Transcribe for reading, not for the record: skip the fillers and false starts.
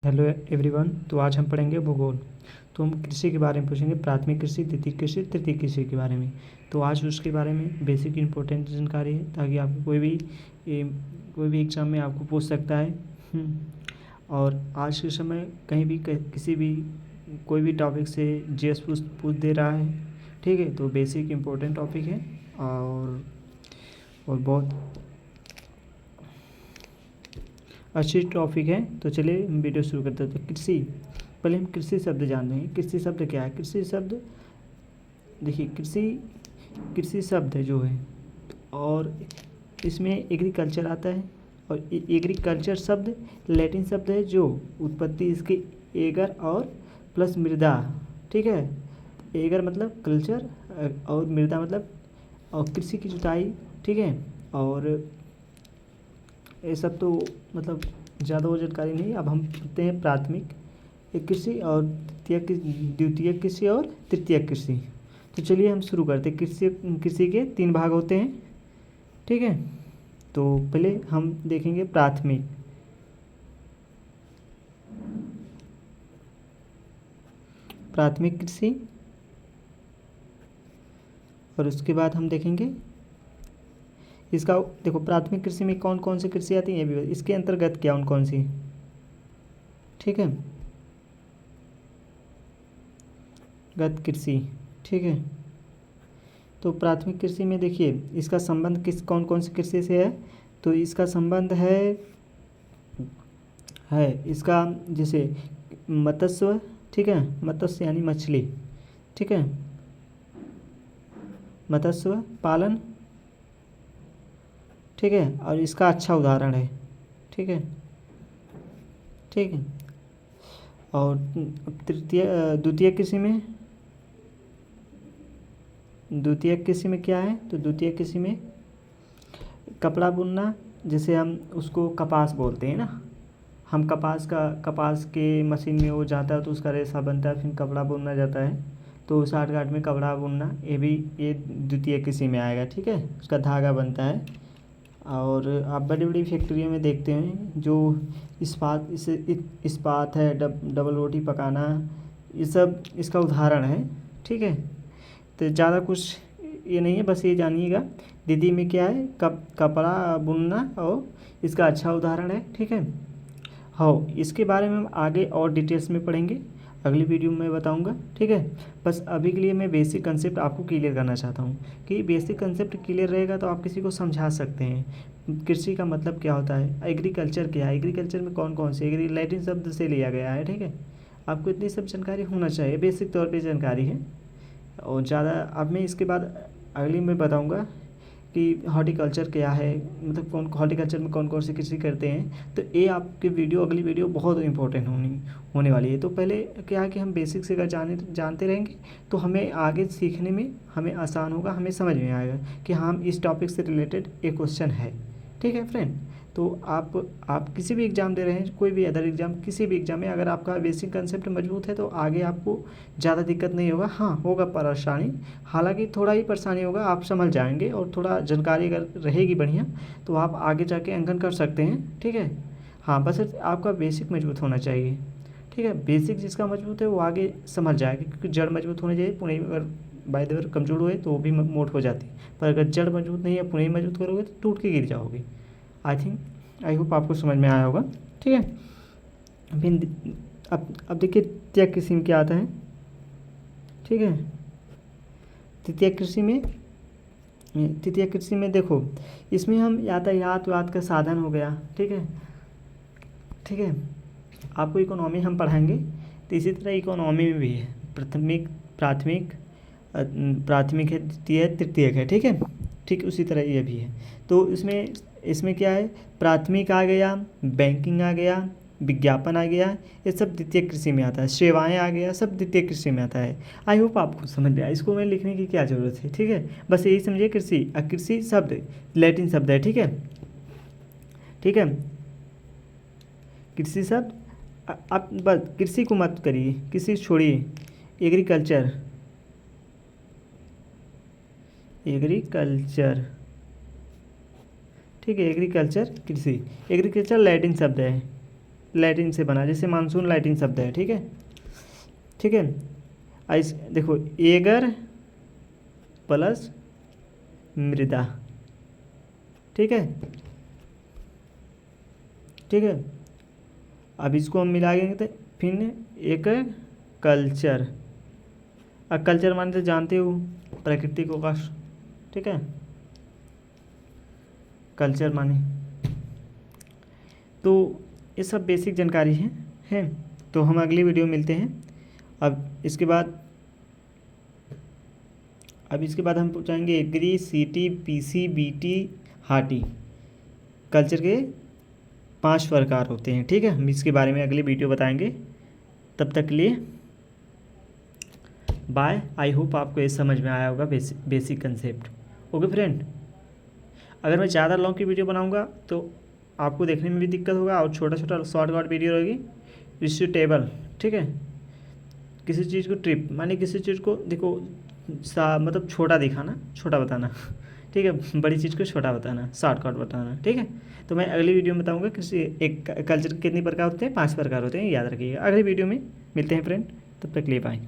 Hello everyone. तो आज हम पढ़ेंगे भूगोल। तो हम कृषि के बारे में पूछेंगे, प्राथमिक कृषि, द्वितीय कृषि, तृतीय कृषि के बारे में। तो आज उसके बारे में बेसिक इंपॉर्टेंट जानकारी है, ताकि आपको कोई भी एग्ज़ाम में आपको पूछ सकता है। और आज के समय कहीं भी किसी भी कोई भी टॉपिक से जीएस पूछ दे रहा है। ठीक है, तो बेसिक इंपॉर्टेंट टॉपिक है और बहुत अच्छी टॉपिक है। तो चलिए हम वीडियो शुरू करते हैं। तो कृषि, पहले हम कृषि शब्द जान लेंगे। कृषि शब्द क्या है? कृषि शब्द, देखिए कृषि शब्द जो है, और इसमें एग्रीकल्चर आता है। और एग्रीकल्चर शब्द लैटिन शब्द है, जो उत्पत्ति इसके एगर और प्लस मृदा। ठीक है, एगर मतलब कल्चर और मृदा मतलब और कृषि की जुताई। ठीक है, और ये सब तो मतलब ज़्यादा वो जानकारी नहीं। अब हम पढ़ते हैं प्राथमिक कृषि और द्वितीय कृषि और तृतीय कृषि। तो चलिए हम शुरू करते हैं। कृषि के 3 भाग होते हैं। ठीक है, तो पहले हम देखेंगे प्राथमिक कृषि, और उसके बाद हम देखेंगे इसका। देखो, प्राथमिक कृषि में कौन कौन सी कृषि आती है, ये भी इसके अंतर्गत क्या कौन सी। ठीक है, गत कृषि। ठीक है, तो प्राथमिक कृषि में देखिए इसका संबंध कौन कौन सी कृषि से है। तो इसका संबंध है इसका, जैसे मत्स्य। ठीक है, मत्स्य यानी मछली। ठीक है, मत्स्य पालन। ठीक है, और इसका अच्छा उदाहरण है। ठीक है, ठीक है। और द्वितीय कृषि में क्या है? तो द्वितीय कृषि में कपड़ा बुनना, जैसे हम उसको कपास बोलते हैं ना। हम कपास के मशीन में वो जाता है तो उसका रेशा बनता है, फिर कपड़ा बुनना जाता है। तो साठ गांठ में कपड़ा बुनना, ये द्वितीय कृषि में आएगा। ठीक है, उसका धागा बनता है। और आप बड़ी बड़ी फैक्ट्रियों में देखते हैं जो इस्पात है, डबल रोटी पकाना, ये सब इसका उदाहरण है। ठीक है, तो ज़्यादा कुछ ये नहीं है, बस ये जानिएगा दीदी में क्या है, कपड़ा बुनना, और इसका अच्छा उदाहरण है। ठीक है, हाँ, इसके बारे में हम आगे और डिटेल्स में पढ़ेंगे, अगली वीडियो में बताऊंगा। ठीक है, बस अभी के लिए मैं बेसिक कंसेप्ट आपको क्लियर करना चाहता हूँ कि बेसिक कंसेप्ट क्लियर रहेगा तो आप किसी को समझा सकते हैं कृषि का मतलब क्या होता है, एग्रीकल्चर क्या है, एग्रीकल्चर में कौन कौन से लैटिन शब्द से लिया गया है। ठीक है, आपको इतनी सब जानकारी होना चाहिए, बेसिक तौर पर जानकारी है। और ज़्यादा अब मैं इसके बाद अगली में बताऊँगा कि हॉर्टिकल्चर क्या है, मतलब हॉर्टिकल्चर में कौन कौन सी कृषि करते हैं। तो ये आपकी अगली वीडियो बहुत इंपॉर्टेंट होने वाली है। तो पहले क्या है कि हम बेसिक से अगर जानते रहेंगे तो हमें आगे सीखने में हमें आसान होगा, हमें समझ में आएगा कि हम इस टॉपिक से रिलेटेड एक क्वेश्चन है। ठीक है फ्रेंड, तो आप किसी भी एग्ज़ाम दे रहे हैं, कोई भी अदर एग्ज़ाम, किसी भी एग्ज़ाम में अगर आपका बेसिक कंसेप्ट मजबूत है तो आगे आपको ज़्यादा दिक्कत नहीं होगा। हाँ, होगा परेशानी, हालांकि थोड़ा ही परेशानी होगा, आप समझ जाएंगे। और थोड़ा जानकारी अगर रहेगी बढ़िया तो आप आगे जाके अंकन कर सकते हैं। ठीक है, हाँ, बस आपका बेसिक मजबूत होना चाहिए। ठीक है, बेसिक जिसका मजबूत है वो आगे समझ जाएगा, क्योंकि जड़ मजबूत होनी चाहिए। पुणे अगर बाय द वे कमजोर हुए तो वो भी मोट हो जाती है, पर अगर जड़ मजबूत नहीं है, पुणे मजबूत करोगे तो टूट के गिर जाओगे। आई होप आपको समझ में आया होगा। ठीक है, फिर अब देखिए तृतीय कृषि में क्या आता है। ठीक है, तृतीय कृषि में देखो, इसमें हम यातायात का साधन हो गया। ठीक है, ठीक है, आपको इकोनॉमी हम पढ़ाएंगे, तो इसी तरह इकोनॉमी में भी है, प्राथमिक प्राथमिक है, द्वितीय है, तृतीयक है। ठीक है, ठीक उसी तरह ये भी है। तो इसमें क्या है, प्राथमिक आ गया, बैंकिंग आ गया, विज्ञापन आ गया, ये सब द्वितीय कृषि में आता है। सेवाएं आ गया, सब द्वितीय कृषि में आता है। आई होप आपको समझ में आया, इसको मैं लिखने की क्या ज़रूरत है। ठीक है, बस यही समझिए, कृषि शब्द लैटिन शब्द है। ठीक है, ठीक है, कृषि शब्द आप बस कृषि को मत करिए, कृषि छोड़िए, एग्रीकल्चर ठीक है, एग्रीकल्चर कृषि, एग्रीकल्चर लैटिन शब्द है, लैटिन से बना, जैसे मानसून लैटिन शब्द है, ठीक है, ठीक है। देखो एगर प्लस मृदा, ठीक है, ठीक है। अब इसको हम मिलाएंगे तो फिर एक कल्चर। अब कल्चर माने तो जानते हो प्रकृति को का, ठीक है, कल्चर माने तो ये सब बेसिक जानकारी है। तो हम अगली वीडियो मिलते हैं। अब इसके बाद हम पूछेंगे एग्री, सीटी, पीसी, बीटी, हाटी। कल्चर के 5 प्रकार होते हैं, ठीक है। हम इसके बारे में अगली वीडियो बताएंगे। तब तक के लिए बाय। आई होप आपको ये समझ में आया होगा बेसिक कंसेप्ट। ओके फ्रेंड, अगर मैं ज़्यादा लॉन्ग की वीडियो बनाऊंगा तो आपको देखने में भी दिक्कत होगा, और छोटा छोटा शॉर्ट वीडियो रहेगी रिस्यूटेबल, ठीक है। किसी चीज़ को ट्रिप माने किसी चीज़ को देखो मतलब छोटा दिखाना, छोटा बताना, ठीक है, बड़ी चीज़ को छोटा बताना, शॉर्टकट बताना, ठीक है। तो मैं अगली वीडियो में बताऊंगा किसी एक कल्चर कितने प्रकार होते हैं, 5 प्रकार होते हैं, याद रखिएगा। अगली वीडियो में मिलते हैं फ्रेंड, तब तक के लिए बाय।